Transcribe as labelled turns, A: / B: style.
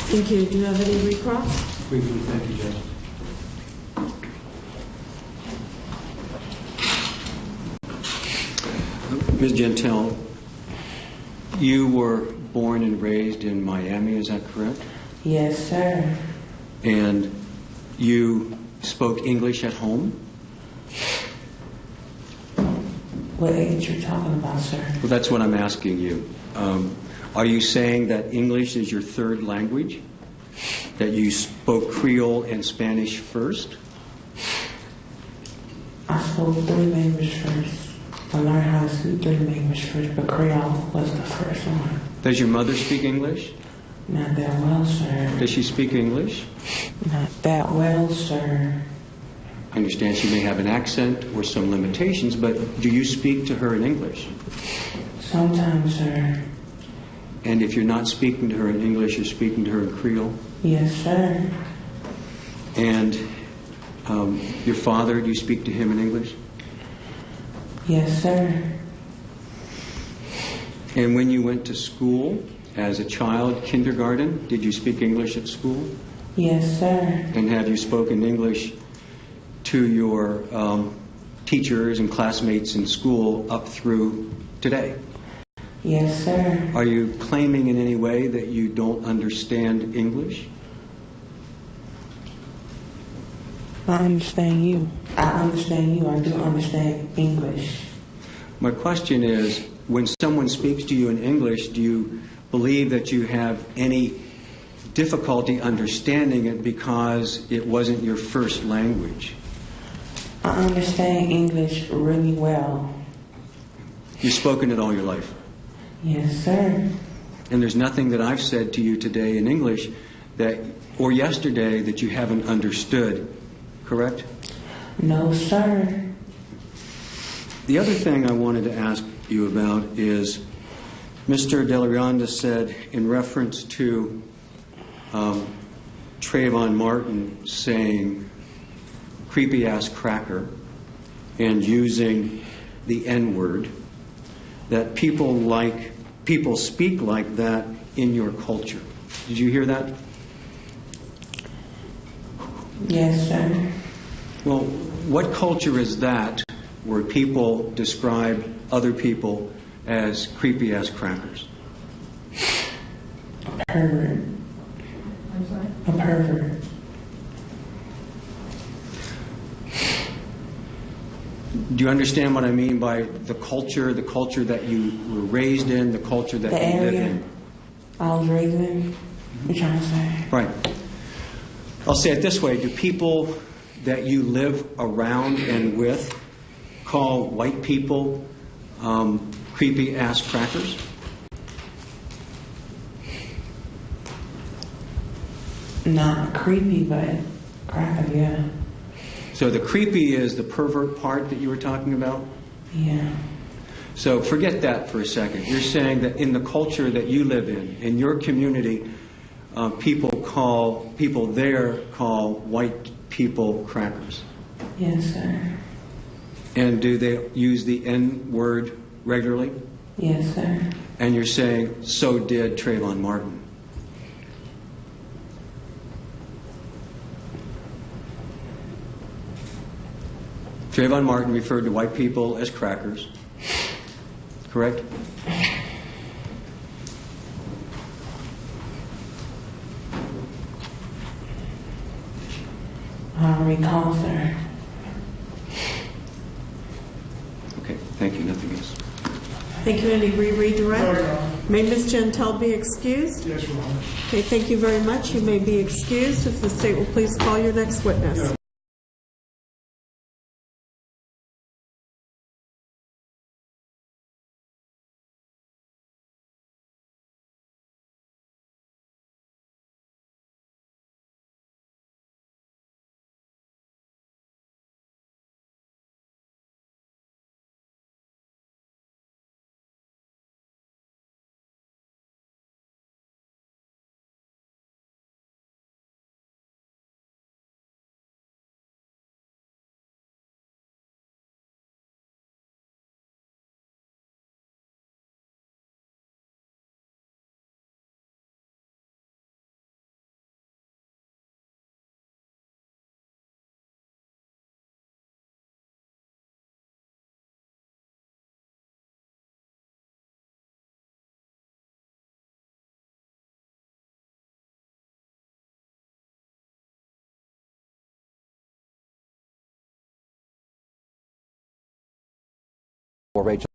A: Thank you. Do you have any recross?
B: Briefly, thank you, Judge. Ms. Jeantel, you were born and raised in Miami, is that correct?
C: Yes, sir.
B: And you spoke English at home?
C: What age you're talking about, sir?
B: Well, that's what I'm asking you. Are you saying that English is your third language? That you spoke Creole and Spanish first?
C: I spoke 3 languages first. I learned how to speak 3 languages first, but Creole was the first one.
B: Does your mother speak English?
C: Not that well, sir.
B: Does she speak English?
C: Not that well, sir.
B: I understand she may have an accent or some limitations, but do you speak to her in English?
C: Sometimes, sir.
B: And if you're not speaking to her in English, you're speaking to her in Creole?
C: Yes, sir.
B: And your father, do you speak to him in English?
C: Yes, sir.
B: And when you went to school as a child, kindergarten, did you speak English at school?
C: Yes, sir.
B: And have you spoken English to your teachers and classmates in school up through today?
C: Yes, sir.
B: Are you claiming in any way that you don't understand English?
C: I understand you. I understand you. I do understand English.
B: My question is, when someone speaks to you in English, do you believe that you have any difficulty understanding it because it wasn't your first language?
C: I understand English really well.
B: You've spoken it all your life.
C: Yes, sir.
B: And there's nothing that I've said to you today in English that, or yesterday, that you haven't understood, correct?
C: No, sir.
B: The other thing I wanted to ask you about is Mr. Delarianda said in reference to Travon Martin saying creepy-ass cracker and using the N-word, that people speak like that in your culture. Did you hear that?
C: Yes, sir.
B: Well, what culture is that where people describe other people as creepy-ass crackers?
C: A pervert.
A: I'm sorry?
C: A pervert.
B: Do you understand what I mean by the culture that you were raised in, the culture that
C: The
B: you live
C: area
B: in?
C: I was raised in? What you trying to say?
B: Right. I'll say it this way. Do people that you live around and with call white people creepy-ass crackers?
C: Not creepy, but cracker, yeah.
B: So the creepy is the pervert part that you were talking about?
C: Yeah.
B: So forget that for a second. You're saying that in the culture that you live in your community, people there call white people crackers.
C: Yes, sir.
B: And do they use the N-word regularly?
C: Yes, sir.
B: And you're saying, so did Travon Martin. Travon Martin referred to white people as crackers, correct?
C: I don't recall, sir.
B: Okay, thank you. Nothing else.
A: Thank you. Any redirect? May Ms. Jeantel be excused?
D: Yes, Your Honor.
A: Okay, thank you very much. You may be excused. If the state will please call your next witness.
D: Rachel